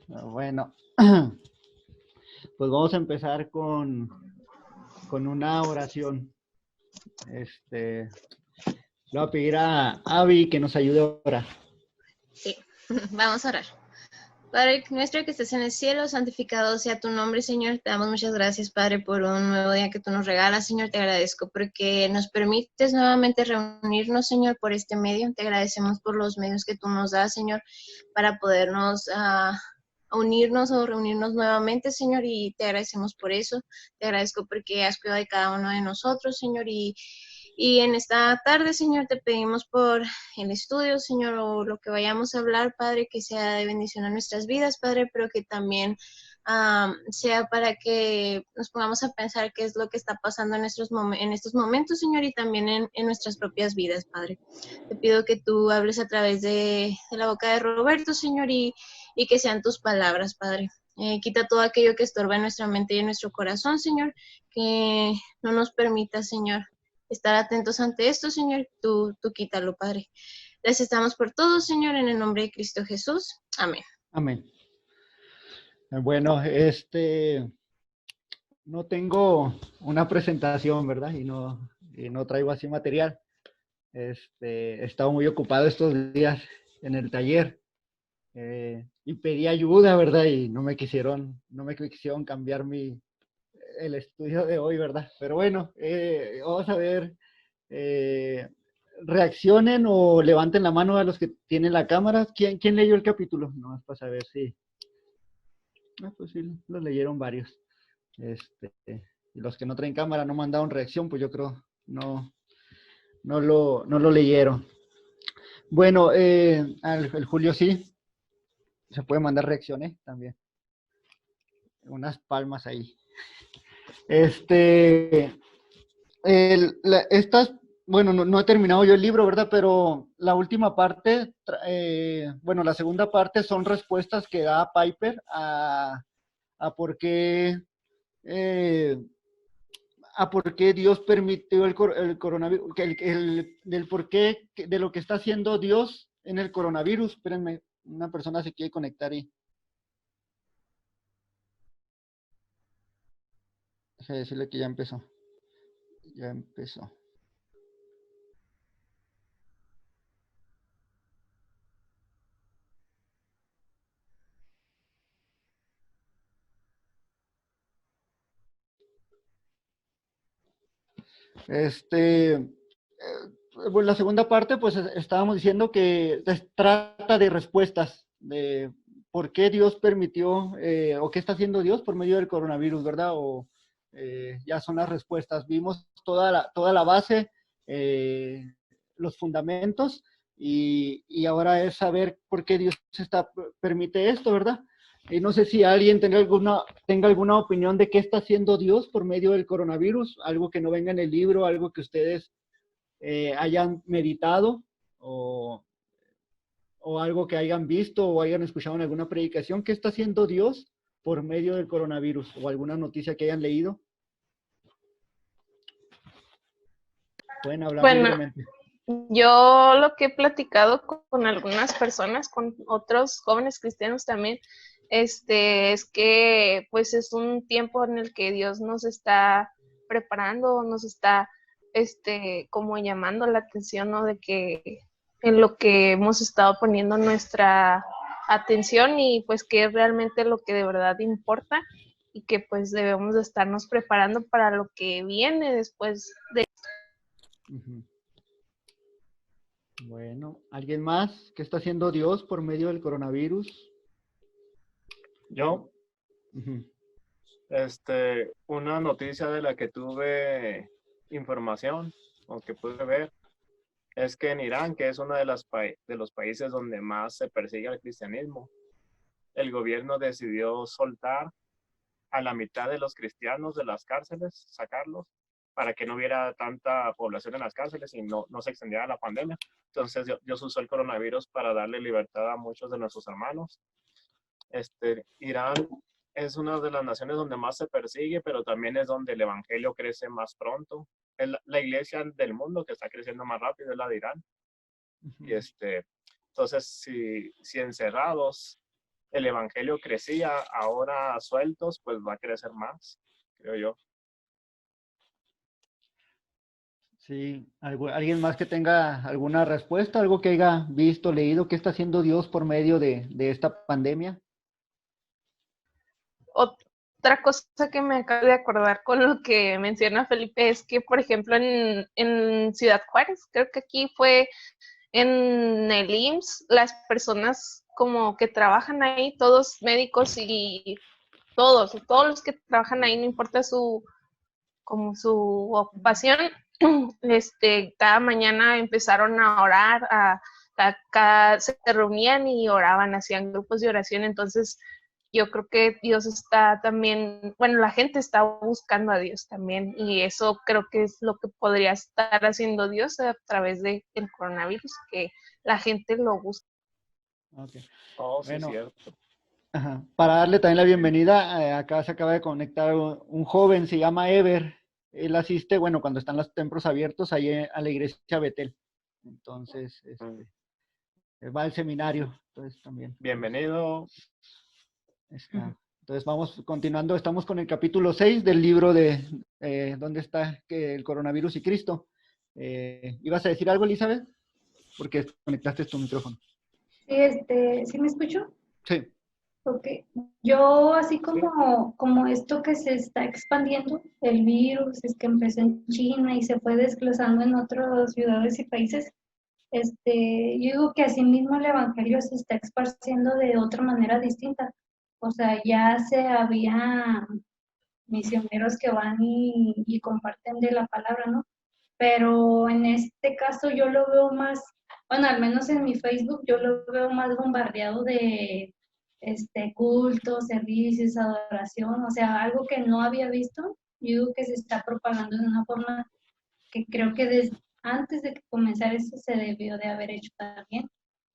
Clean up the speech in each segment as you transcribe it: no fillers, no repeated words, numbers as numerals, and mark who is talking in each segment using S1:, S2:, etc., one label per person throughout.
S1: Bueno, pues vamos a empezar con una oración. Le voy a pedir a Abby que nos ayude a orar.
S2: Sí, vamos a orar. Padre nuestro que estés en el cielo, santificado sea tu nombre, Señor. Te damos muchas gracias, Padre, por un nuevo día que tú nos regalas, Señor. Te agradezco porque nos permites nuevamente reunirnos, Señor, por este medio. Te agradecemos por los medios que tú nos das, Señor, para podernos unirnos o reunirnos nuevamente, Señor, y te agradecemos por eso. Te agradezco porque has cuidado de cada uno de nosotros, Señor, y en esta tarde, Señor, te pedimos por el estudio, Señor, o lo que vayamos a hablar, Padre, que sea de bendición a nuestras vidas, Padre, pero que también sea para que nos pongamos a pensar qué es lo que está pasando en estos momentos, Señor, y también en nuestras propias vidas, Padre. Te pido que tú hables a través de la boca de Roberto, Señor, y que sean tus palabras, Padre. Quita todo aquello que estorba en nuestra mente y en nuestro corazón, Señor, que no nos permita, Señor, estar atentos ante esto, Señor. Tú quítalo, Padre. Gracias estamos por todo, Señor, en el nombre de Cristo Jesús. Amén.
S1: Amén. Bueno, no tengo una presentación, ¿verdad? Y no traigo así material. He estado muy ocupado estos días en el taller y pedí ayuda, ¿verdad? Y no me quisieron cambiar el estudio de hoy, ¿verdad? Pero bueno, vamos a ver. Eh, Reaccionen o levanten la mano a los que tienen la cámara. ¿Quién leyó el capítulo? No, más para saber si. Pues sí, lo leyeron varios. Y los que no traen cámara no mandaron reacción, pues yo creo no lo leyeron. Bueno, el Julio sí. Se puede mandar reacciones también. Unas palmas ahí. Estas, bueno, no he terminado yo el libro, ¿verdad? Pero la última parte, bueno, la segunda parte son respuestas que da Piper a por qué, eh, a por qué Dios permitió el coronavirus, del por qué, de lo que está haciendo Dios en el coronavirus. Espérenme, una persona se quiere conectar y déjame decirle que ya empezó. Ya empezó. Bueno, la segunda parte, pues estábamos diciendo que trata de respuestas, de por qué Dios permitió, o qué está haciendo Dios por medio del coronavirus, ¿verdad? O ya son las respuestas. Vimos toda la base, los fundamentos, y ahora es saber por qué Dios permite esto, ¿verdad? Y no sé si alguien tenga alguna opinión de qué está haciendo Dios por medio del coronavirus, algo que no venga en el libro, algo que ustedes hayan meditado o, o algo que hayan visto o hayan escuchado en alguna predicación. ¿Qué está haciendo Dios por medio del coronavirus o alguna noticia que hayan leído? Pueden hablar
S3: Bueno,
S1: libremente.
S3: yo lo que he platicado con algunas personas, con otros jóvenes cristianos también, es que pues es un tiempo en el que Dios nos está preparando, nos está como llamando la atención, ¿no? De que en lo que hemos estado poniendo nuestra atención y pues que es realmente lo que de verdad importa y que pues debemos de estarnos preparando para lo que viene después de.
S1: Uh-huh. Bueno, ¿alguien más? ¿Qué está haciendo Dios por medio del coronavirus?
S4: Yo,
S1: Uh-huh.
S4: una noticia de la que tuve información o que pude ver es que en Irán, que es uno de los países donde más se persigue el cristianismo, el gobierno decidió soltar a la mitad de los cristianos de las cárceles, sacarlos, para que no hubiera tanta población en las cárceles y no se extendiera la pandemia. Entonces Dios usó el coronavirus para darle libertad a muchos de nuestros hermanos. Irán es una de las naciones donde más se persigue, pero también es donde el evangelio crece más pronto. Es la iglesia del mundo que está creciendo más rápido, es la de Irán.
S1: Uh-huh.
S4: Y entonces, si encerrados el evangelio crecía, ahora sueltos, pues va a crecer más, creo yo.
S1: Sí, ¿alguien más que tenga alguna respuesta, algo que haya visto, leído, qué está haciendo Dios por medio de esta pandemia?
S3: Otra cosa que me acabo de acordar con lo que menciona Felipe es que, por ejemplo, en Ciudad Juárez, creo que aquí fue en el IMSS, las personas como que trabajan ahí, todos médicos y todos los que trabajan ahí, no importa como su ocupación, cada mañana empezaron a orar, se reunían y oraban, hacían grupos de oración. Entonces yo creo que Dios está también, bueno, la gente está buscando a Dios también, y eso creo que es lo que podría estar haciendo Dios a través del coronavirus, que la gente lo busca.
S1: Okay.
S4: Oh, sí,
S1: Bueno,
S4: cierto.
S1: ajá. Para darle también la bienvenida, acá se acaba de conectar un joven, se llama Ever. Él asiste, bueno, cuando están los templos abiertos, ahí a la iglesia Betel. Entonces, va al seminario, entonces también.
S4: Bienvenido.
S1: Está. Entonces vamos continuando, estamos con el capítulo 6 del libro de ¿dónde está el coronavirus y Cristo? ¿Ibas a decir algo, Elizabeth? Porque conectaste tu micrófono.
S5: Sí, ¿sí me escucho?
S1: Sí.
S5: Ok. Yo, así
S4: Sí.
S5: como esto que se está expandiendo, el virus, es que empezó en China y se fue desglosando en otras ciudades y países, yo digo que asimismo el evangelio se está esparciendo de otra manera distinta. O sea, ya había misioneros que van y comparten de la palabra, ¿no? Pero en este caso yo lo veo más, bueno, al menos en mi Facebook yo lo veo más bombardeado de cultos, servicios, adoración, o sea, algo que no había visto. Yo digo que se está propagando de una forma que creo que desde antes de que comenzara esto se debió de haber hecho también.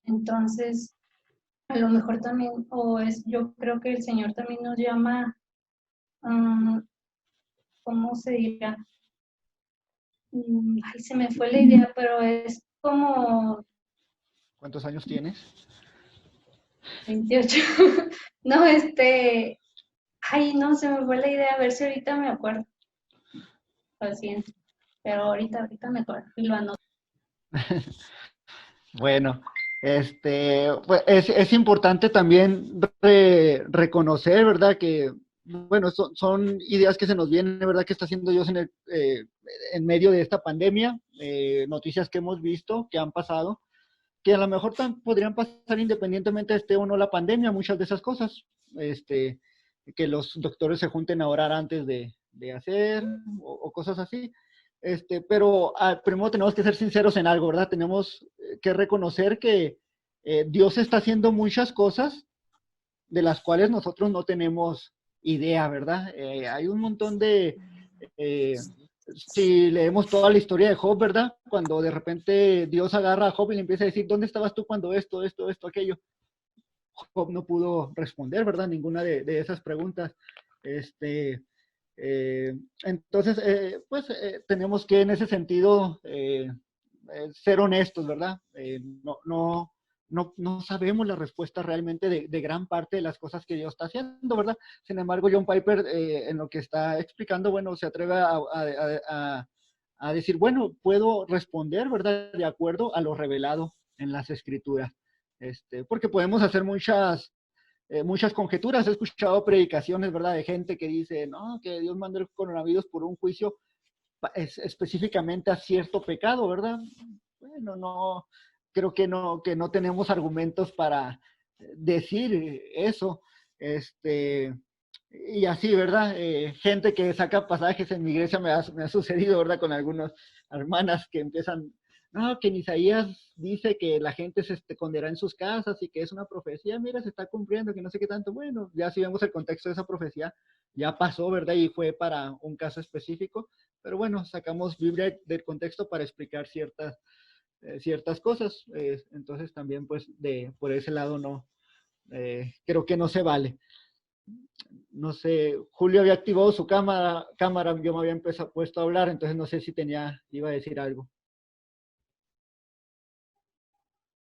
S5: Entonces, a lo mejor también, yo creo que el Señor también nos llama, ¿cómo se dirá? Ay, se me fue la idea, pero es como
S1: ¿Cuántos años tienes?
S5: 28. No, ay, no, se me fue la idea, a ver si ahorita me acuerdo. Lo siento, pero ahorita me acuerdo y lo anoto.
S1: Bueno, pues es importante también reconocer, ¿verdad? Que, bueno, son ideas que se nos vienen, ¿verdad? Que está haciendo Dios en medio de esta pandemia, noticias que hemos visto, que han pasado, que a lo mejor podrían pasar independientemente esté o no la pandemia, muchas de esas cosas, que los doctores se junten a orar antes de hacer o cosas así. Pero primero tenemos que ser sinceros en algo, ¿verdad? Tenemos que reconocer que Dios está haciendo muchas cosas de las cuales nosotros no tenemos idea, ¿verdad? Hay un montón eh, si leemos toda la historia de Job, ¿verdad? Cuando de repente Dios agarra a Job y le empieza a decir, ¿dónde estabas tú cuando esto, aquello? Job no pudo responder, ¿verdad? Ninguna de esas preguntas. Entonces, pues tenemos que en ese sentido ser honestos, ¿verdad? No sabemos la respuesta realmente de gran parte de las cosas que Dios está haciendo, ¿verdad? Sin embargo, John Piper, en lo que está explicando, bueno, se atreve a decir, bueno, puedo responder, ¿verdad? De acuerdo a lo revelado en las Escrituras. Porque podemos hacer muchas conjeturas. He escuchado predicaciones, ¿verdad? De gente que dice, no, que Dios mandó el coronavirus por un juicio específicamente a cierto pecado, ¿verdad? Bueno, creo que no tenemos argumentos para decir eso. Y así, ¿verdad? Gente que saca pasajes en mi iglesia me ha sucedido, ¿verdad? Con algunas hermanas que empiezan, no, que en Isaías dice que la gente se esconderá en sus casas y que es una profecía, mira, se está cumpliendo, que no sé qué tanto. Bueno, ya si vemos el contexto de esa profecía, ya pasó, ¿verdad? Y fue para un caso específico, pero bueno, sacamos Biblia del contexto para explicar ciertas cosas. Entonces también, pues, por ese lado no, creo que no se vale. No sé, Julio había activado su cámara, yo me había puesto a hablar, entonces no sé si iba a decir algo.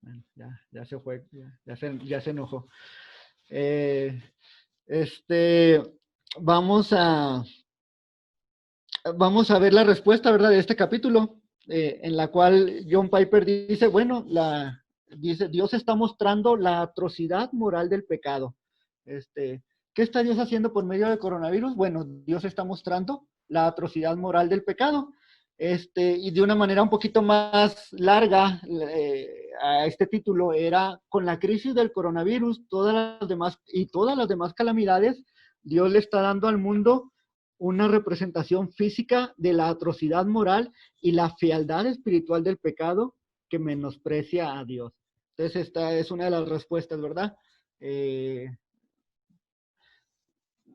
S1: Bueno, ya se fue, ya se enojó. Eh, este, vamos a, vamos a ver la respuesta, ¿verdad?, de este capítulo, en la cual John Piper dice, bueno, dice, Dios está mostrando la atrocidad moral del pecado. ¿Qué está Dios haciendo por medio del coronavirus? Bueno, Dios está mostrando la atrocidad moral del pecado. Y de una manera un poquito más larga, a este título era, con la crisis del coronavirus, todas las demás calamidades, Dios le está dando al mundo una representación física de la atrocidad moral y la fealdad espiritual del pecado que menosprecia a Dios. Entonces, esta es una de las respuestas, ¿verdad?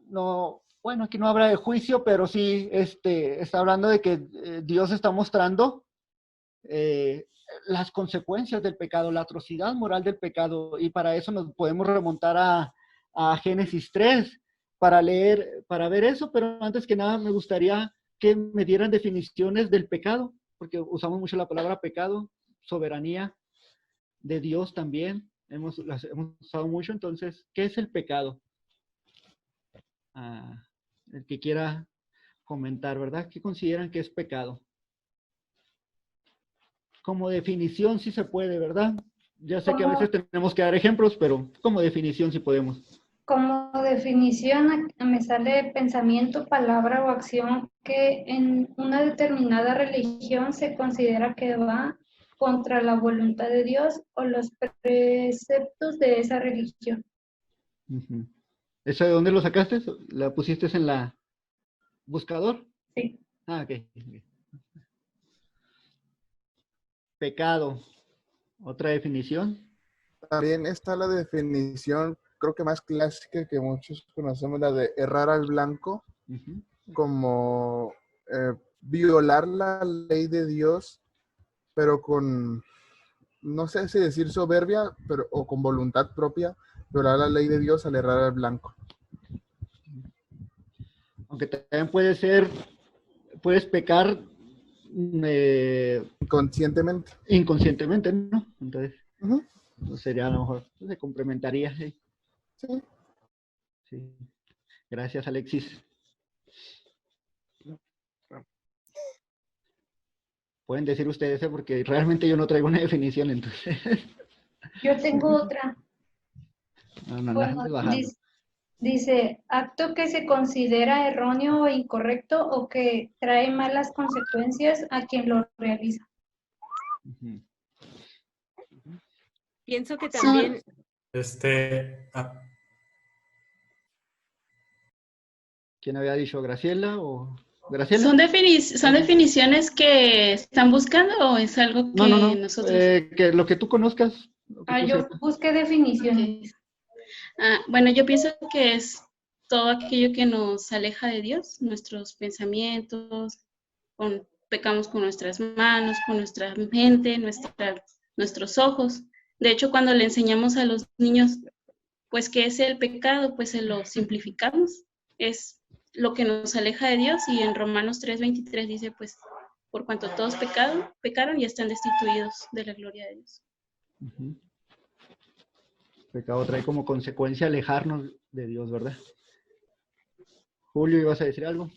S1: No, bueno, aquí no habla de juicio, pero sí está hablando de que Dios está mostrando las consecuencias del pecado, la atrocidad moral del pecado, y para eso nos podemos remontar a Génesis 3 para ver eso, pero antes que nada me gustaría que me dieran definiciones del pecado, porque usamos mucho la palabra pecado, soberanía de Dios también, las hemos usado mucho. Entonces, ¿qué es el pecado? El que quiera comentar, ¿verdad? ¿Qué consideran que es pecado? Como definición sí se puede, ¿verdad? Ya sé que a veces tenemos que dar ejemplos, pero como definición sí podemos.
S5: Como definición me sale pensamiento, palabra o acción que en una determinada religión se considera que va contra la voluntad de Dios o los preceptos de esa religión.
S1: Uh-huh. ¿Eso de dónde lo sacaste? ¿La pusiste en la buscador?
S5: Sí.
S1: Ok. Pecado. ¿Otra definición?
S6: También está la definición, creo que más clásica que muchos conocemos, la de errar al blanco,
S1: Uh-huh.
S6: como violar la ley de Dios, pero con, no sé si decir soberbia, o con voluntad propia, violar la ley de Dios al errar al blanco.
S1: Aunque también puedes pecar inconscientemente, ¿no? Entonces, sería a lo mejor, se complementaría, sí. Sí. Gracias, Alexis. Pueden decir ustedes, porque realmente yo no traigo una definición, entonces.
S5: Yo tengo otra.
S1: Bueno,
S5: dice, acto que se considera erróneo o incorrecto o que trae malas consecuencias a quien lo realiza.
S1: Uh-huh.
S7: Pienso que también...
S1: ¿Quién había dicho? ¿Graciela o Graciela?
S8: ¿Son definiciones que están buscando o es algo que
S1: no.
S8: nosotros...
S1: que lo que tú conozcas.
S5: Yo busqué definiciones.
S8: Okay. Bueno, yo pienso que es todo aquello que nos aleja de Dios, nuestros pensamientos, pecamos con nuestras manos, con nuestra mente, nuestros ojos. De hecho, cuando le enseñamos a los niños, pues, ¿qué es el pecado? Pues se lo simplificamos. Es lo que nos aleja de Dios, y en Romanos 3:23 dice, pues, por cuanto todos pecaron y están destituidos de la gloria de Dios.
S1: Uh-huh. Pecado trae como consecuencia alejarnos de Dios, ¿verdad? Julio, ¿ibas a decir algo?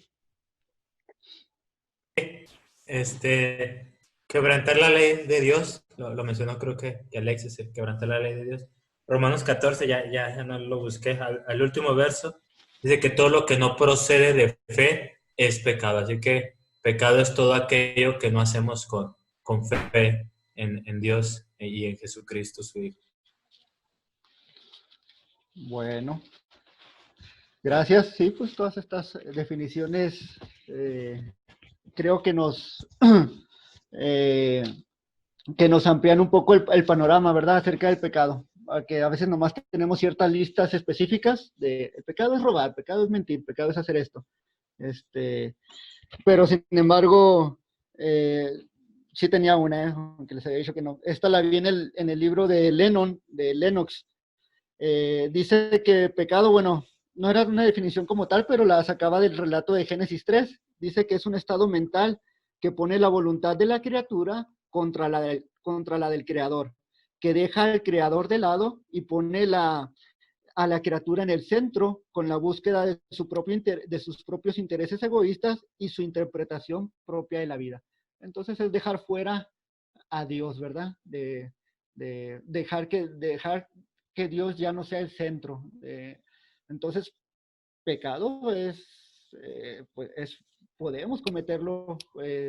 S9: Quebrantar la ley de Dios, lo mencionó creo que Alexis, quebrantar la ley de Dios. Romanos 14, ya no lo busqué, al último verso, dice que todo lo que no procede de fe es pecado, así que pecado es todo aquello que no hacemos con fe en Dios y en Jesucristo, su Hijo.
S1: Bueno, gracias. Sí, pues todas estas definiciones creo que nos amplían un poco el panorama, ¿verdad?, acerca del pecado. Que a veces nomás tenemos ciertas listas específicas de el pecado es robar, el pecado es mentir, el pecado es hacer esto. Pero sin embargo, sí tenía una, aunque les había dicho que no. Esta la vi en el libro de Lennox. Dice que pecado, bueno, no era una definición como tal, pero la sacaba del relato de Génesis 3. Dice que es un estado mental que pone la voluntad de la criatura contra la del Creador, que deja al Creador de lado y pone a la criatura en el centro con la búsqueda de, de sus propios intereses egoístas y su interpretación propia de la vida. Entonces es dejar fuera a Dios, ¿verdad? Dejar que Dios ya no sea el centro. Entonces, pecado podemos cometerlo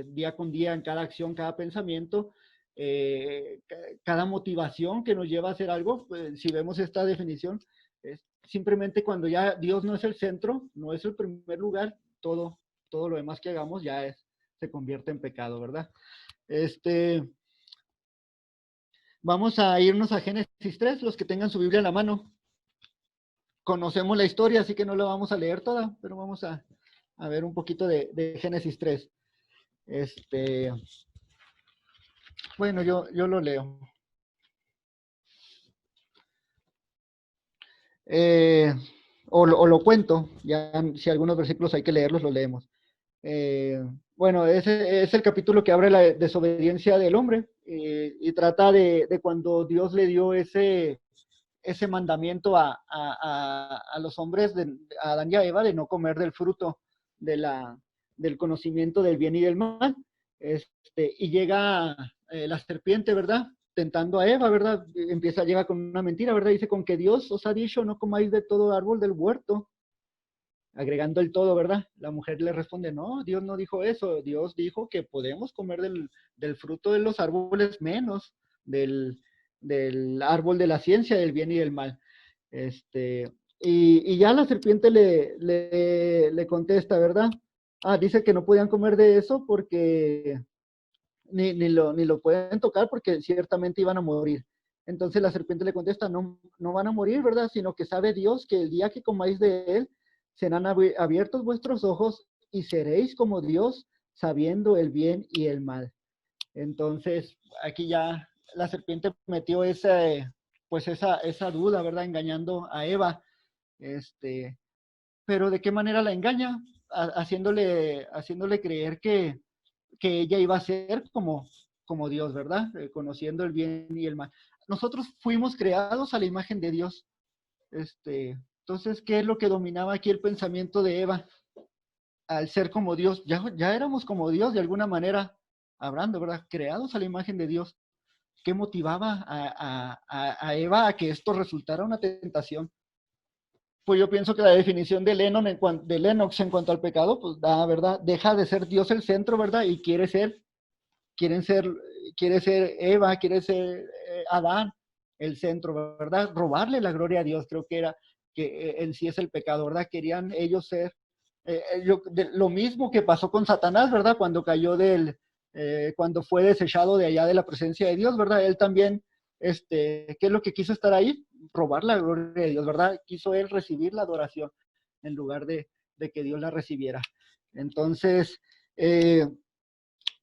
S1: día con día en cada acción, cada pensamiento, cada motivación que nos lleva a hacer algo. Si vemos esta definición, es simplemente cuando ya Dios no es el centro, no es el primer lugar, todo lo demás que hagamos ya se convierte en pecado, ¿verdad? Vamos a irnos a Génesis 3, los que tengan su Biblia en la mano. Conocemos la historia, así que no la vamos a leer toda, pero vamos a ver un poquito de Génesis 3. Bueno, yo lo leo. O lo cuento, ya si algunos versículos hay que leerlos, los leemos. Bueno, ese es el capítulo que abre la desobediencia del hombre y trata de cuando Dios le dio ese mandamiento a los hombres, a Adán y a Eva, de no comer del fruto del conocimiento del bien y del mal. Y llega la serpiente, ¿verdad? Tentando a Eva, ¿verdad? Llega con una mentira, ¿verdad? Dice, con que Dios os ha dicho, no comáis de todo árbol del huerto. Agregando el todo, ¿verdad? La mujer le responde, no, Dios no dijo eso. Dios dijo que podemos comer del fruto de los árboles, menos del árbol de la ciencia del bien y del mal. Y ya la serpiente le contesta, ¿verdad? Dice que no podían comer de eso porque ni lo pueden tocar porque ciertamente iban a morir. Entonces la serpiente le contesta, no van a morir, ¿verdad? Sino que sabe Dios que el día que comáis de él, serán abiertos vuestros ojos y seréis como Dios, sabiendo el bien y el mal. Entonces, aquí ya la serpiente metió esa duda, ¿verdad? Engañando a Eva. Pero ¿de qué manera la engaña? Haciéndole creer que ella iba a ser como Dios, ¿verdad? Conociendo el bien y el mal. Nosotros fuimos creados a la imagen de Dios. Entonces, ¿qué es lo que dominaba aquí el pensamiento de Eva? Al ser como Dios, ya éramos como Dios de alguna manera, hablando, ¿verdad? Creados a la imagen de Dios. ¿Qué motivaba a Eva a que esto resultara una tentación? Pues yo pienso que la definición de Lennox en cuanto al pecado, pues da, ¿verdad? Deja de ser Dios el centro, ¿verdad? Y quiere ser Eva, quiere ser Adán el centro, ¿verdad? Robarle la gloria a Dios, creo que era que en sí es el pecado, ¿verdad? Querían ellos ser lo mismo que pasó con Satanás, ¿verdad? Cuando cayó cuando fue desechado de allá de la presencia de Dios, ¿verdad? Él también, ¿qué es lo que quiso estar ahí? Robar la gloria de Dios, ¿verdad? Quiso él recibir la adoración en lugar de que Dios la recibiera. Entonces,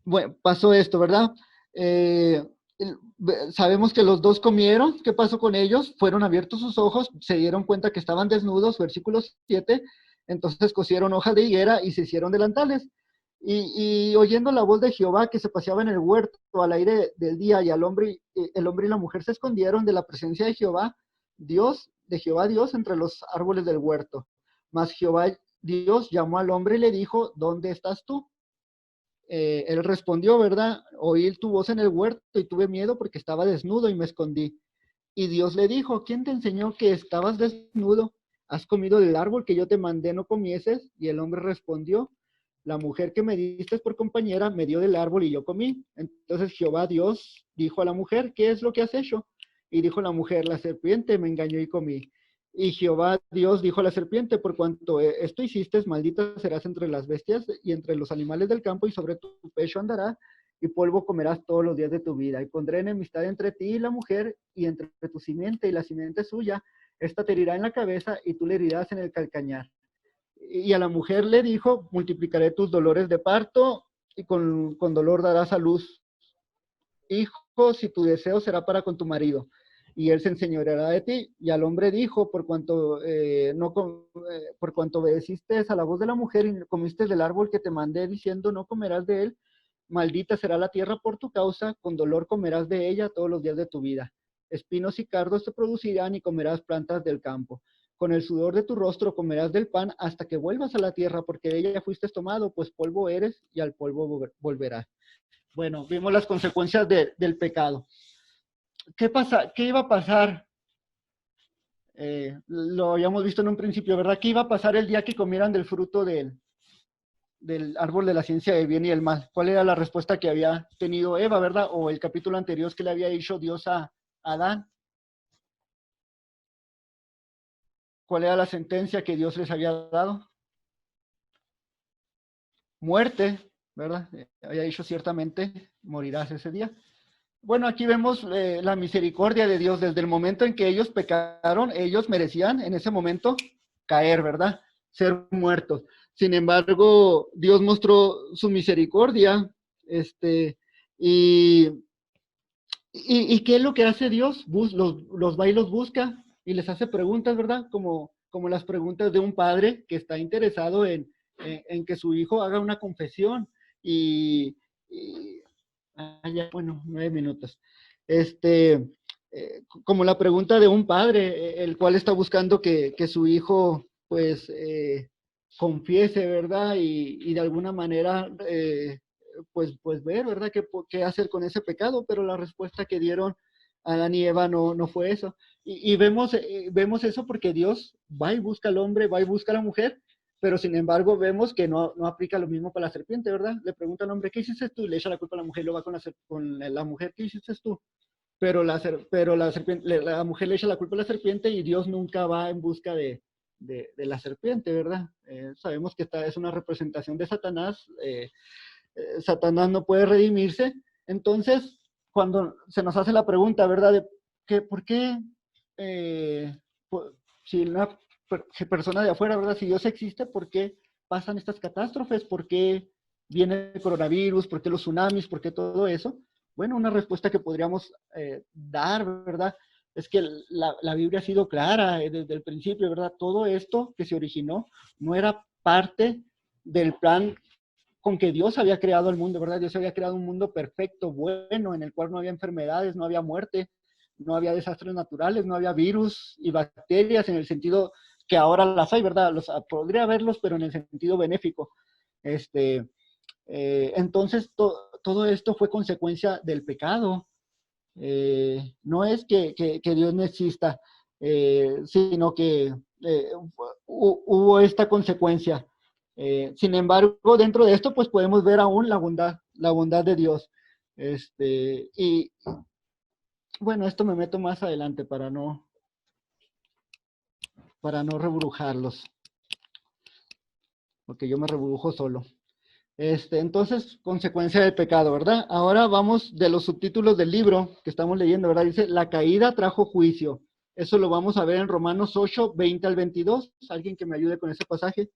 S1: bueno, pasó esto, ¿verdad? Sabemos que los dos comieron. ¿Qué pasó con ellos? Fueron abiertos sus ojos, se dieron cuenta que estaban desnudos, versículo 7, entonces cosieron hojas de higuera y se hicieron delantales. Y oyendo la voz de Jehová que se paseaba en el huerto al aire del día, y el hombre y la mujer se escondieron de la presencia de Jehová Dios entre los árboles del huerto. Mas Jehová Dios llamó al hombre y le dijo, ¿dónde estás tú? Él respondió, ¿verdad? Oí tu voz en el huerto y tuve miedo porque estaba desnudo y me escondí. Y Dios le dijo, ¿quién te enseñó que estabas desnudo? ¿Has comido del árbol que yo te mandé no comieses? Y el hombre respondió, la mujer que me diste por compañera me dio del árbol y yo comí. Entonces Jehová Dios dijo a la mujer, ¿qué es lo que has hecho? Y dijo la mujer, la serpiente me engañó y comí. Y Jehová Dios dijo a la serpiente, por cuanto esto hiciste, maldita serás entre las bestias y entre los animales del campo, y sobre tu pecho andarás, y polvo comerás todos los días de tu vida. Y pondré enemistad entre ti y la mujer, y entre tu simiente y la simiente suya. Esta te herirá en la cabeza, y tú le herirás en el calcañar. Y a la mujer le dijo, multiplicaré tus dolores de parto, y con dolor darás a luz hijos, y tu deseo será para con tu marido, y él se enseñoreará de ti. Y al hombre dijo, por cuanto obedeciste a la voz de la mujer y comiste del árbol que te mandé diciendo, no comerás de él, maldita será la tierra por tu causa, con dolor comerás de ella todos los días de tu vida. espinos y cardos te producirán y comerás plantas del campo. Con el sudor de tu rostro comerás del pan hasta que vuelvas a la tierra, porque de ella fuiste tomado, pues polvo eres y al polvo volverás. Bueno, vimos las consecuencias del pecado. ¿Qué iba a pasar? Lo habíamos visto en un principio, ¿verdad? ¿Qué iba a pasar el día que comieran del fruto del árbol de la ciencia del bien y el mal? ¿Cuál era la respuesta que había tenido Eva, verdad? O el capítulo anterior que le había dicho Dios a Adán. ¿Cuál era la sentencia que Dios les había dado? Muerte, ¿verdad? Había dicho ciertamente, morirás ese día. Bueno, aquí vemos la misericordia de Dios. Desde el momento en que ellos pecaron, ellos merecían en ese momento caer, ¿verdad? Ser muertos. Sin embargo, Dios mostró su misericordia, y ¿qué es lo que hace Dios? Los va y los busca y les hace preguntas, ¿verdad? Como las preguntas de un padre que está interesado en que su hijo haga una confesión bueno, 9 minutos. Como la pregunta de un padre, el cual está buscando que su hijo, pues, confiese, ¿verdad? Y de alguna manera, pues ver, ¿verdad? ¿Qué hacer con ese pecado? Pero la respuesta que dieron Adán y Eva no fue eso. Y vemos eso porque Dios va y busca al hombre, va y busca a la mujer, pero sin embargo vemos que no aplica lo mismo para la serpiente, ¿verdad? Le pregunta al hombre, ¿qué hiciste tú? Y le echa la culpa a la mujer, y lo va con la mujer, ¿qué hiciste tú? Pero la mujer le echa la culpa a la serpiente y Dios nunca va en busca de la serpiente, ¿verdad? Sabemos que esta es una representación de Satanás. Satanás no puede redimirse. Entonces, cuando se nos hace la pregunta, ¿verdad? ¿Por qué si una persona de afuera, ¿verdad? Si Dios existe, ¿por qué pasan estas catástrofes? ¿Por qué viene el coronavirus? ¿Por qué los tsunamis? ¿Por qué todo eso? Bueno, una respuesta que podríamos dar, ¿verdad? Es que la Biblia ha sido clara desde el principio, ¿verdad? Todo esto que se originó no era parte del plan con que Dios había creado el mundo, ¿verdad? Dios había creado un mundo perfecto, bueno, en el cual no había enfermedades, no había muerte, no había desastres naturales, no había virus y bacterias en el sentido que ahora las hay, ¿verdad? Podría haberlos, pero en el sentido benéfico. Entonces, todo esto fue consecuencia del pecado. No es que Dios no exista, sino que hubo esta consecuencia. Sin embargo, dentro de esto, pues podemos ver aún la bondad de Dios. Y bueno, esto me meto más adelante para no rebrujarlos, porque yo me rebrujo solo. Entonces, consecuencia del pecado, ¿verdad? Ahora vamos de los subtítulos del libro que estamos leyendo, ¿verdad? Dice, la caída trajo juicio. Eso lo vamos a ver en Romanos 8, 20 al 22. ¿Alguien que me ayude con ese pasaje?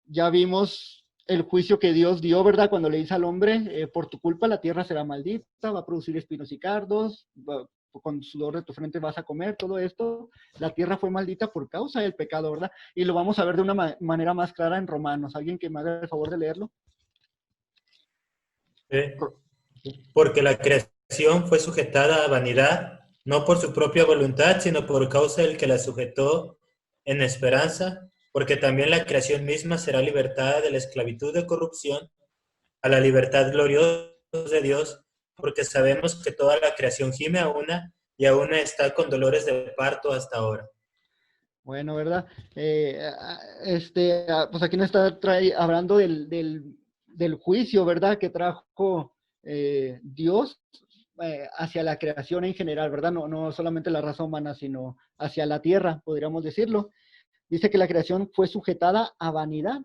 S1: Ya vimos el juicio que Dios dio, ¿verdad? Cuando le dice al hombre, por tu culpa la tierra será maldita, va a producir espinos y cardos, con sudor de tu frente vas a comer, todo esto. La tierra fue maldita por causa del pecado, ¿verdad? Y lo vamos a ver de una manera más clara en Romanos. ¿Alguien que me haga el favor de leerlo?
S9: Porque la creación fue sujetada a vanidad, no por su propia voluntad, sino por causa del que la sujetó en esperanza, porque también la creación misma será libertada de la esclavitud de corrupción a la libertad gloriosa de Dios, porque sabemos que toda la creación gime a una y a una está con dolores de parto hasta ahora.
S1: Bueno, ¿verdad? Pues aquí nos está hablando del juicio, ¿verdad? Que trajo Dios hacia la creación en general, ¿verdad? No solamente la raza humana, sino hacia la tierra, podríamos decirlo. Dice que la creación fue sujetada a vanidad.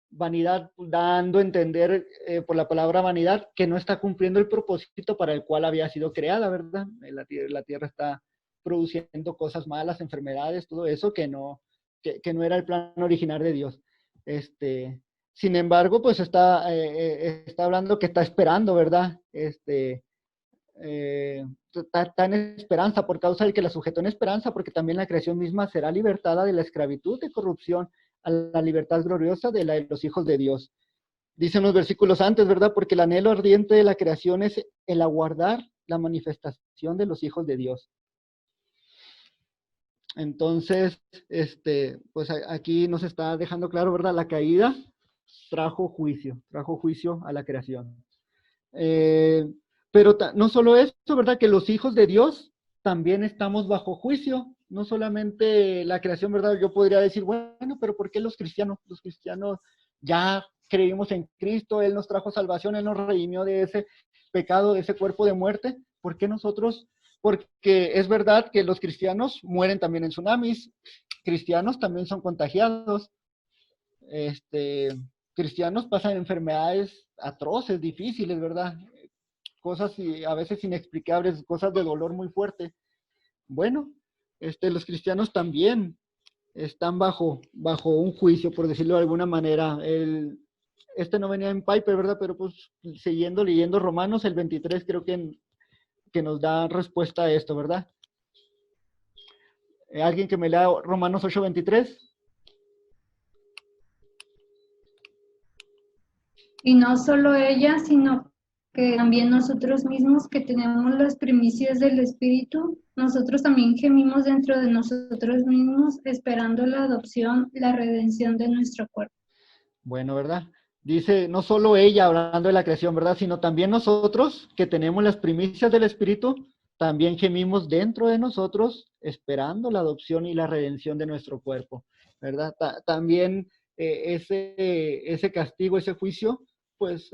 S1: Vanidad, dando a entender por la palabra vanidad que no está cumpliendo el propósito para el cual había sido creada, ¿verdad? La tierra está produciendo cosas malas, enfermedades, todo eso que no era el plan original de Dios. Sin embargo, pues está hablando que está esperando, ¿verdad? Está en esperanza por causa del que la sujetó en esperanza, porque también la creación misma será libertada de la esclavitud de corrupción a la libertad gloriosa de los hijos de Dios. Dicen los versículos antes, ¿verdad? Porque el anhelo ardiente de la creación es el aguardar la manifestación de los hijos de Dios. Entonces, pues aquí nos está dejando claro, ¿verdad? La caída trajo juicio a la creación. Pero no solo eso, ¿verdad? Que los hijos de Dios también estamos bajo juicio, no solamente la creación, ¿verdad? Yo podría decir, bueno, pero ¿por qué los cristianos? Los cristianos ya creímos en Cristo, Él nos trajo salvación, Él nos redimió de ese pecado, de ese cuerpo de muerte. ¿Por qué nosotros? Porque es verdad que los cristianos mueren también en tsunamis, cristianos también son contagiados, cristianos pasan enfermedades atroces, difíciles, ¿verdad? Cosas a veces inexplicables, cosas de dolor muy fuerte. Bueno, los cristianos también están bajo un juicio, por decirlo de alguna manera. No venía en Piper, ¿verdad? Pero pues leyendo Romanos, el 23 creo que nos da respuesta a esto, ¿verdad? ¿Alguien que me lea Romanos 8:23?
S5: Y no solo ella, sino que también nosotros mismos que tenemos las primicias del Espíritu, nosotros también gemimos dentro de nosotros mismos, esperando la adopción, la redención de nuestro cuerpo.
S1: Bueno, ¿verdad? Dice, no solo ella hablando de la creación, ¿verdad? Sino también nosotros que tenemos las primicias del Espíritu, también gemimos dentro de nosotros, esperando la adopción y la redención de nuestro cuerpo, ¿verdad? También ese castigo, ese juicio, pues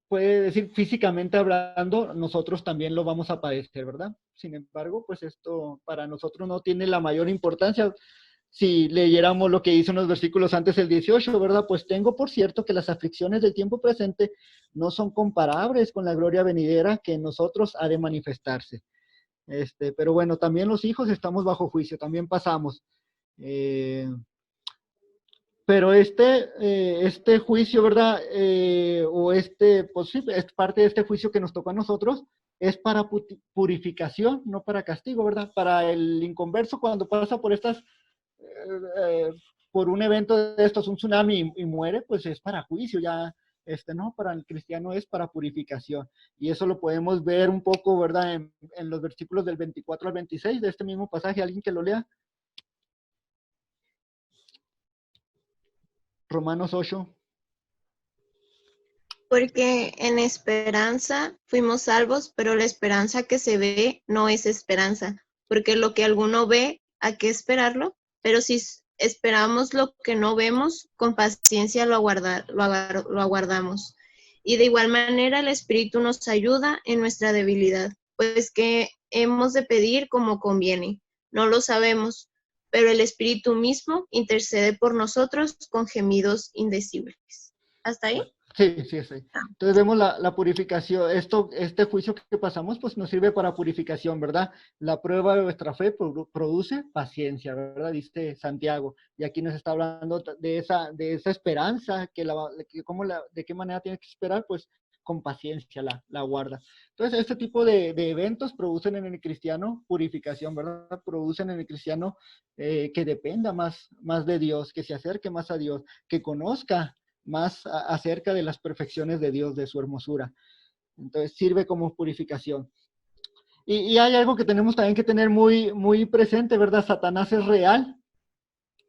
S1: puede decir físicamente hablando, nosotros también lo vamos a padecer, ¿verdad? Sin embargo, pues esto para nosotros no tiene la mayor importancia. Si leyéramos lo que dice unos versículos antes, el 18, ¿verdad? Pues tengo por cierto que las aflicciones del tiempo presente no son comparables con la gloria venidera que en nosotros ha de manifestarse. Pero bueno, también los hijos estamos bajo juicio, también pasamos. Pero este juicio, ¿verdad? Pues sí, es parte de este juicio que nos tocó a nosotros, es para purificación, no para castigo, ¿verdad? Para el inconverso, cuando pasa por un evento de estos, un tsunami y muere, pues es para juicio, ya, no, para el cristiano es para purificación. Y eso lo podemos ver un poco, ¿verdad? En los versículos del 24 al 26 de este mismo pasaje. ¿Alguien que lo lea? Romanos 8.
S2: Porque en esperanza fuimos salvos, pero la esperanza que se ve no es esperanza, porque lo que alguno ve, ¿a qué esperarlo? Pero si esperamos lo que no vemos, con paciencia lo aguardamos. Y de igual manera el Espíritu nos ayuda en nuestra debilidad, pues que hemos de pedir como conviene. No lo sabemos, pero el Espíritu mismo intercede por nosotros con gemidos indecibles. ¿Hasta ahí?
S1: Sí. Entonces vemos la purificación. Este juicio que pasamos, pues nos sirve para purificación, ¿verdad? La prueba de vuestra fe produce paciencia, ¿verdad? Dice Santiago. Y aquí nos está hablando de esa esperanza, de qué manera tiene que esperar, pues con paciencia la guarda. Entonces, este tipo de eventos producen en el cristiano purificación, ¿verdad? Producen en el cristiano que dependa más de Dios, que se acerque más a Dios, que conozca más acerca de las perfecciones de Dios, de su hermosura. Entonces sirve como purificación. Y hay algo que tenemos también que tener muy, muy presente, ¿verdad? Satanás es real,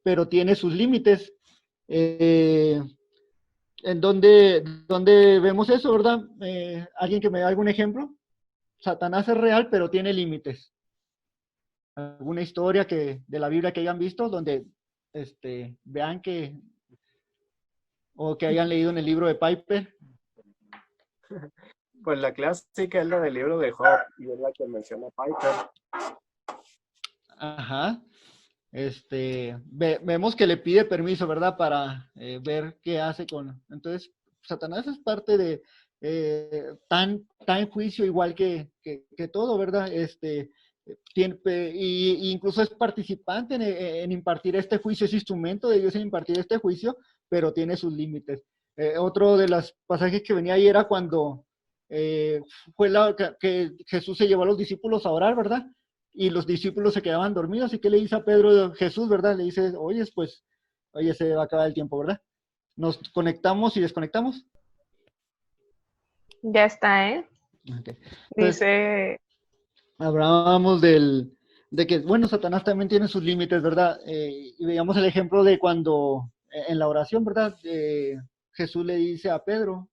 S1: pero tiene sus límites. ¿En dónde vemos eso, verdad? ¿Alguien que me dé algún ejemplo? Satanás es real, pero tiene límites. ¿Alguna historia de la Biblia que hayan visto donde vean o que hayan leído en el libro de Piper?
S4: Pues la clásica es la del libro de Job y es la que menciona Piper.
S1: Ajá. Vemos que le pide permiso, ¿verdad? Para ver qué hace Entonces, Satanás es parte de tan juicio igual que todo, ¿verdad? Y incluso es participante en impartir este juicio, es instrumento de Dios en impartir este juicio, pero tiene sus límites. Otro de los pasajes que venía ahí era cuando fue que Jesús se llevó a los discípulos a orar, ¿verdad? Y los discípulos se quedaban dormidos. ¿Y qué le dice a Pedro Jesús, verdad? Le dice, oye, se va a acabar el tiempo, ¿verdad? Nos conectamos y desconectamos.
S3: Ya está, ¿eh?
S1: Ok. Entonces,
S3: Dice,
S1: hablábamos de que, bueno, Satanás también tiene sus límites, ¿verdad? Y veíamos el ejemplo de cuando en la oración, ¿verdad? Jesús le dice a Pedro,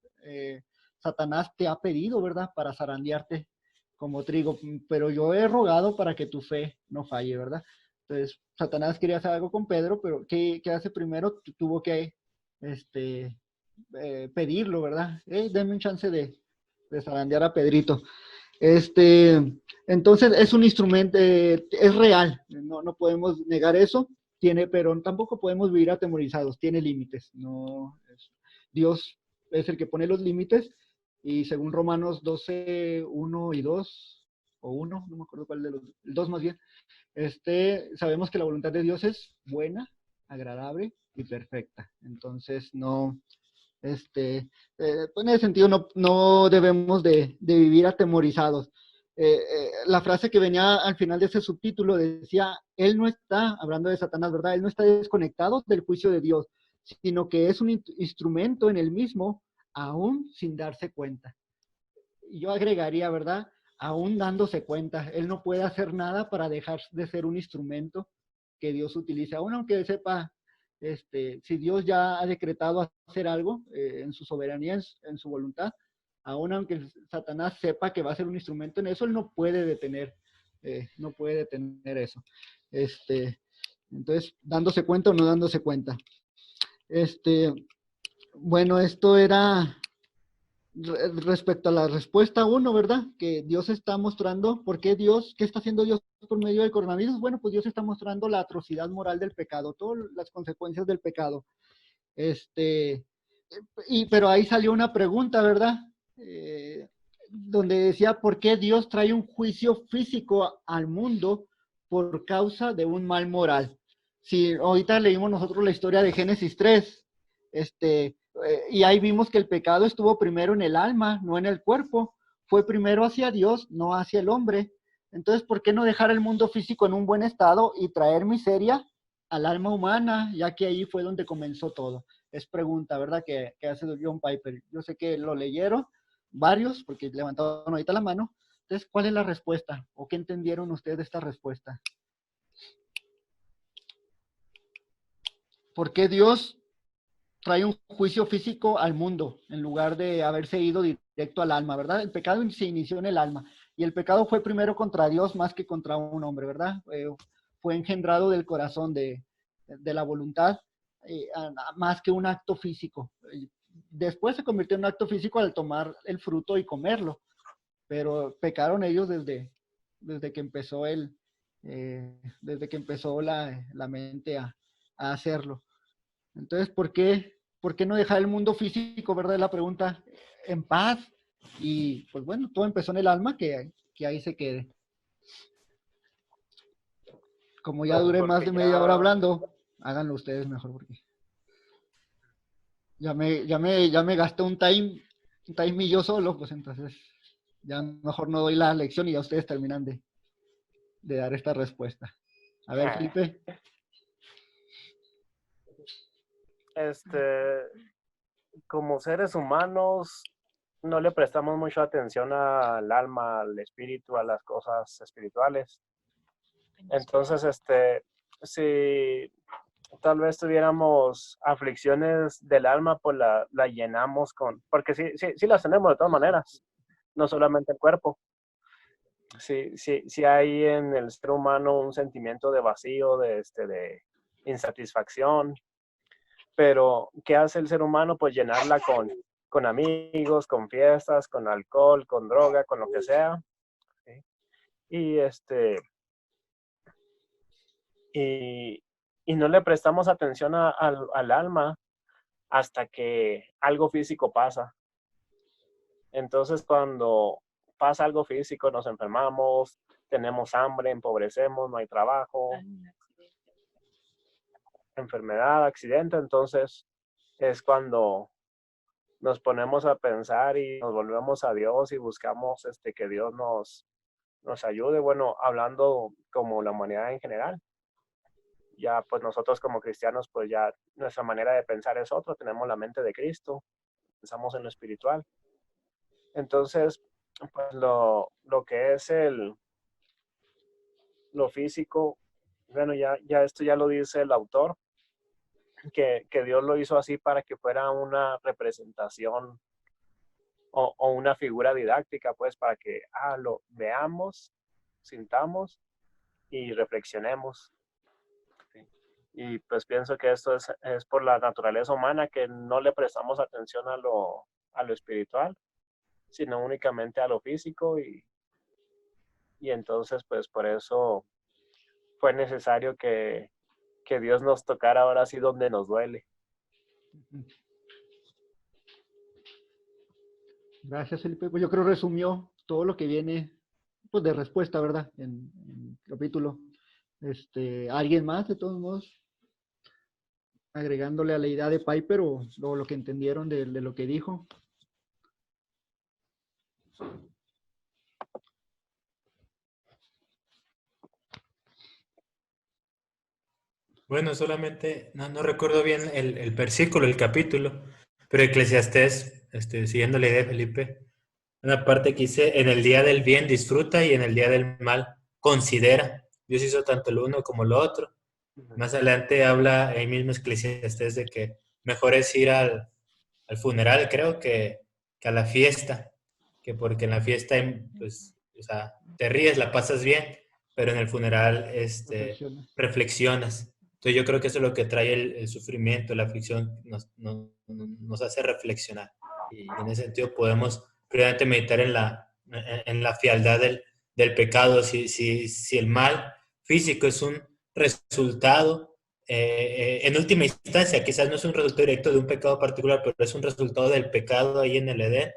S1: Satanás te ha pedido, ¿verdad? Para zarandearte como trigo, pero yo he rogado para que tu fe no falle, ¿verdad? Entonces, Satanás quería hacer algo con Pedro, pero ¿qué hace primero? Tuvo que pedirlo, ¿verdad? Denme un chance de zarandear a Pedrito. Entonces es un instrumento, es real, no podemos negar eso, pero tampoco podemos vivir atemorizados, tiene límites. Dios es el que pone los límites y según Romanos 12, 1 y 2, o 1, no me acuerdo cuál de los, el 2 más bien, sabemos que la voluntad de Dios es buena, agradable y perfecta. Entonces pues en ese sentido no debemos de vivir atemorizados. La frase que venía al final de ese subtítulo decía, Él no está, hablando de Satanás, ¿verdad? Él no está desconectado del juicio de Dios, sino que es un instrumento en el mismo, aún sin darse cuenta. Y yo agregaría, ¿verdad? Aún dándose cuenta, Él no puede hacer nada para dejar de ser un instrumento que Dios utilice, aún aunque sepa si Dios ya ha decretado hacer algo en su soberanía, en su voluntad, aún aunque Satanás sepa que va a ser un instrumento en eso, él no puede detener eso. Entonces, dándose cuenta o no dándose cuenta. Bueno, esto era respecto a la respuesta 1, ¿verdad? Que Dios está mostrando, ¿qué está haciendo Dios por medio del coronavirus? Bueno, pues Dios está mostrando la atrocidad moral del pecado, todas las consecuencias del pecado. Pero ahí salió una pregunta, ¿verdad? Donde decía, ¿por qué Dios trae un juicio físico al mundo por causa de un mal moral? Si ahorita leímos nosotros la historia de Génesis 3, y ahí vimos que el pecado estuvo primero en el alma, no en el cuerpo. Fue primero hacia Dios, no hacia el hombre. Entonces, ¿por qué no dejar el mundo físico en un buen estado y traer miseria al alma humana, ya que ahí fue donde comenzó todo? Es pregunta, ¿verdad? Que hace John Piper. Yo sé que lo leyeron varios, porque levantaron ahorita la mano. Entonces, ¿cuál es la respuesta? ¿O qué entendieron ustedes de esta respuesta? ¿Por qué Dios trae un juicio físico al mundo en lugar de haberse ido directo al alma, ¿verdad? El pecado se inició en el alma y el pecado fue primero contra Dios más que contra un hombre, ¿verdad? Fue engendrado del corazón, de la voluntad, más que un acto físico. Después se convirtió en un acto físico al tomar el fruto y comerlo, pero pecaron ellos desde que empezó la mente a hacerlo. Entonces, ¿por qué no dejar el mundo físico, verdad? Es la pregunta, en paz. Y pues bueno, todo empezó en el alma, que ahí se quede. Como ya duré más de media hora hablando, háganlo ustedes mejor, porque ya me gasté un time y yo solo, pues entonces ya mejor no doy la lección y ya ustedes terminan de dar esta respuesta. A ver, Felipe.
S4: Como seres humanos, no le prestamos mucha atención al alma, al espíritu, a las cosas espirituales. Entonces, si tal vez tuviéramos aflicciones del alma, pues la llenamos porque sí las tenemos de todas maneras, no solamente el cuerpo. Sí hay en el ser humano un sentimiento de vacío, de insatisfacción, pero ¿qué hace el ser humano? Pues llenarla con amigos, con fiestas, con alcohol, con droga, con lo que sea. ¿Sí? Y no le prestamos atención al alma hasta que algo físico pasa. Entonces, cuando pasa algo físico, nos enfermamos, tenemos hambre, empobrecemos, no hay trabajo, enfermedad, accidente, entonces es cuando nos ponemos a pensar y nos volvemos a Dios y buscamos que Dios nos ayude, bueno, hablando como la humanidad en general. Ya pues nosotros como cristianos, pues ya nuestra manera de pensar es otra, tenemos la mente de Cristo, pensamos en lo espiritual. Entonces, pues lo que es lo físico, bueno, ya esto ya lo dice el autor, que Dios lo hizo así para que fuera una representación o una figura didáctica, pues para que lo veamos, sintamos y reflexionemos. ¿Sí? Y pues pienso que esto es por la naturaleza humana, que no le prestamos atención a lo espiritual, sino únicamente a lo físico y entonces pues por eso fue necesario que Dios nos tocara ahora sí donde nos duele.
S1: Gracias, Felipe. Pues yo creo resumió todo lo que viene pues, de respuesta, ¿verdad? En el capítulo. ¿Alguien más, de todos modos? Agregándole a la idea de Piper o lo que entendieron de lo que dijo.
S9: Bueno, solamente, no recuerdo bien el versículo, el capítulo, pero Eclesiastés, siguiendo la idea de Felipe, una parte que dice, en el día del bien disfruta y en el día del mal considera. Dios hizo tanto lo uno como lo otro. Más adelante habla ahí mismo Eclesiastés de que mejor es ir al funeral, creo, que a la fiesta, que porque en la fiesta, pues, o sea, te ríes, la pasas bien, pero en el funeral reflexionas. Entonces yo creo que eso es lo que trae el sufrimiento, la aflicción, nos hace reflexionar. Y en ese sentido podemos primeramente meditar en la fealdad del pecado, si el mal físico es un resultado, en última instancia, quizás no es un resultado directo de un pecado particular, pero es un resultado del pecado ahí en el Edén.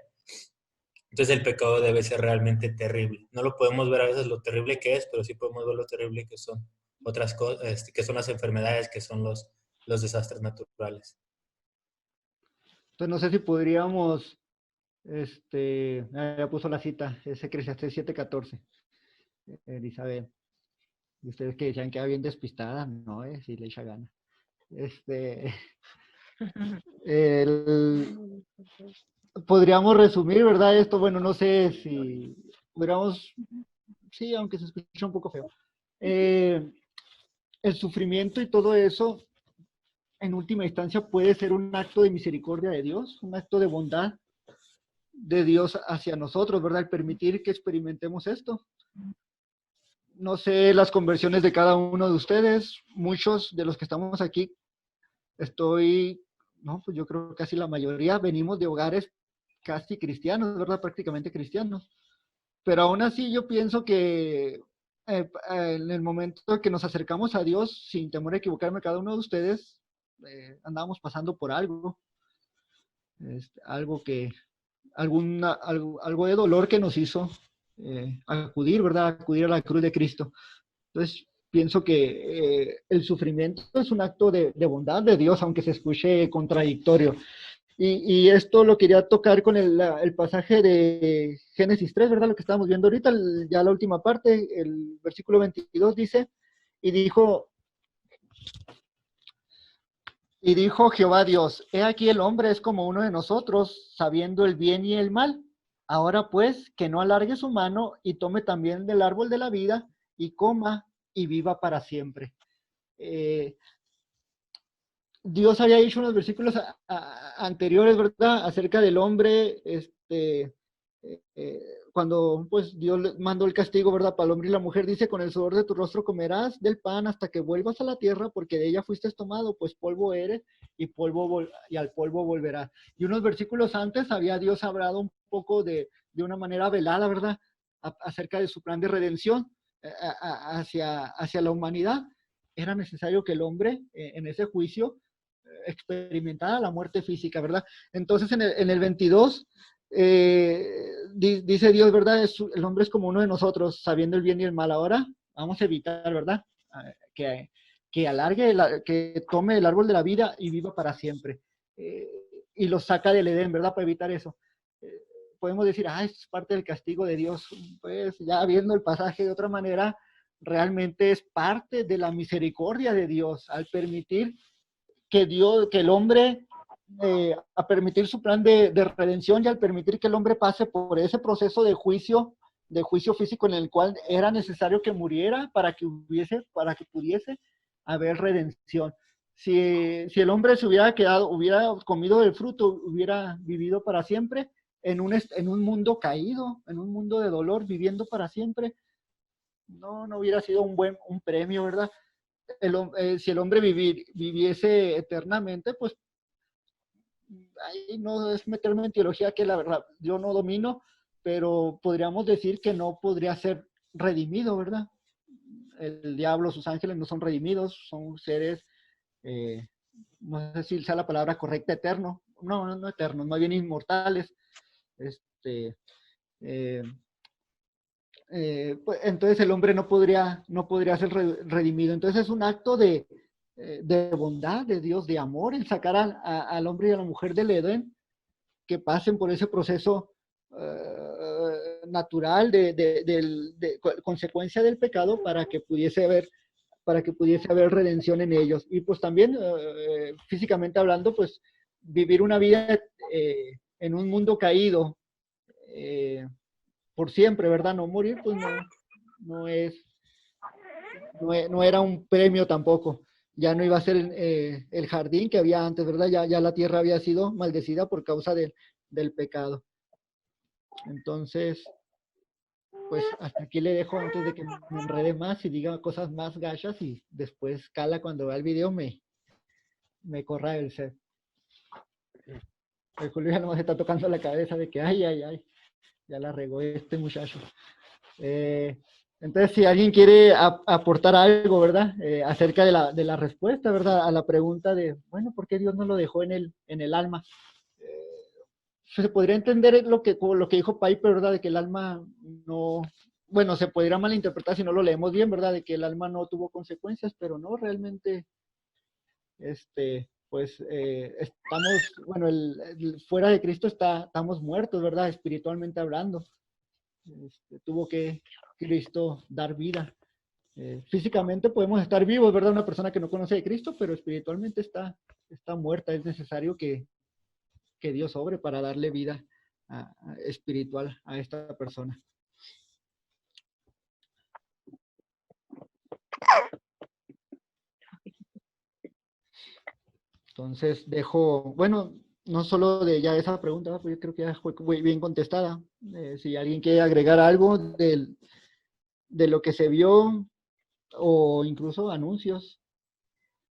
S9: Entonces el pecado debe ser realmente terrible. No lo podemos ver a veces lo terrible que es, pero sí podemos ver lo terrible que son otras cosas, que son las enfermedades, que son los desastres naturales.
S1: Entonces no sé si podríamos, ya puso la cita, es Eclesiastés 7:14, Elizabeth. Y ustedes que decían que era bien despistada, no, si le echa gana. Podríamos resumir, ¿verdad? Esto, bueno, no sé si podríamos, sí, aunque se escucha un poco feo. El sufrimiento y todo eso, en última instancia, puede ser un acto de misericordia de Dios, un acto de bondad de Dios hacia nosotros, ¿verdad? El permitir que experimentemos esto. No sé las conversiones de cada uno de ustedes, muchos de los que estamos aquí, pues yo creo que casi la mayoría venimos de hogares casi cristianos, ¿verdad? Prácticamente cristianos. Pero aún así yo pienso que en el momento que nos acercamos a Dios, sin temor a equivocarme, cada uno de ustedes andamos pasando por algo. Algo de dolor que nos hizo acudir, ¿verdad? Acudir a la cruz de Cristo. Entonces, pienso que el sufrimiento es un acto de bondad de Dios, aunque se escuche contradictorio. Y esto lo quería tocar con el pasaje de Génesis 3, ¿verdad? Lo que estamos viendo ahorita, ya la última parte, el versículo 22 dice, y dijo Jehová Dios, he aquí el hombre es como uno de nosotros, sabiendo el bien y el mal. Ahora pues, que no alargue su mano y tome también del árbol de la vida y coma y viva para siempre. Dios había dicho en los versículos anteriores, ¿verdad? Acerca del hombre, cuando pues Dios le mandó el castigo, ¿verdad? Para el hombre y la mujer, dice, con el sudor de tu rostro comerás del pan hasta que vuelvas a la tierra, porque de ella fuiste tomado, pues polvo eres y al polvo volverás. Y unos versículos antes había Dios hablado un poco de una manera velada, ¿verdad? Acerca de su plan de redención hacia la humanidad. Era necesario que el hombre en ese juicio experimentara la muerte física, ¿verdad? Entonces en el 22 dice Dios, ¿verdad? El hombre es como uno de nosotros, sabiendo el bien y el mal. Ahora vamos a evitar, ¿verdad? Que alargue, que tome el árbol de la vida y viva para siempre. Y lo saca del Edén, ¿verdad? Para evitar eso. Podemos decir, es parte del castigo de Dios. Pues ya viendo el pasaje de otra manera, realmente es parte de la misericordia de Dios al permitir que el hombre a permitir su plan de redención y al permitir que el hombre pase por ese proceso de juicio físico en el cual era necesario que muriera para que pudiese haber redención. Si el hombre se hubiera comido del fruto, hubiera vivido para siempre en un mundo caído, en un mundo de dolor, viviendo para siempre, no hubiera sido un premio, ¿verdad? Si el hombre viviese eternamente, pues ahí no es meterme en teología que la verdad yo no domino, pero podríamos decir que no podría ser redimido, ¿verdad? El diablo, sus ángeles no son redimidos, son seres, no sé si sea la palabra correcta, eterno, no eternos, más bien inmortales. Pues, entonces el hombre no podría ser redimido. Entonces es un acto de bondad de Dios, de amor, el sacar al hombre y a la mujer del Edén, que pasen por ese proceso natural de consecuencia del pecado para que pudiese haber redención en ellos. Y pues también, físicamente hablando, pues vivir una vida en un mundo caído por siempre, ¿verdad? No morir, pues no era un premio tampoco. Ya no iba a ser el jardín que había antes, ¿verdad? Ya la tierra había sido maldecida por causa del pecado. Entonces, pues hasta aquí le dejo antes de que me enrede más y diga cosas más gachas y después Cala cuando vea el video me corra el set. El Julio ya no se está tocando la cabeza de que ay, ya la regó este muchacho. Entonces, si alguien quiere aportar algo, ¿verdad? Acerca de la respuesta, ¿verdad? A la pregunta de, bueno, ¿por qué Dios no lo dejó en el alma? Se podría entender lo que dijo Piper, ¿verdad? De que el alma no, bueno, se podría malinterpretar si no lo leemos bien, ¿verdad? De que el alma no tuvo consecuencias, pero no, realmente, pues estamos, bueno, fuera de Cristo estamos muertos, ¿verdad? Espiritualmente hablando. Tuvo que Cristo dar vida. Físicamente podemos estar vivos, ¿verdad? Una persona que no conoce de Cristo, pero espiritualmente está muerta. Es necesario que Dios obre para darle vida espiritual a esta persona. Entonces dejo, bueno, no solo de ya esa pregunta, pues yo creo que ya fue muy bien contestada. Si alguien quiere agregar algo de lo que se vio o incluso anuncios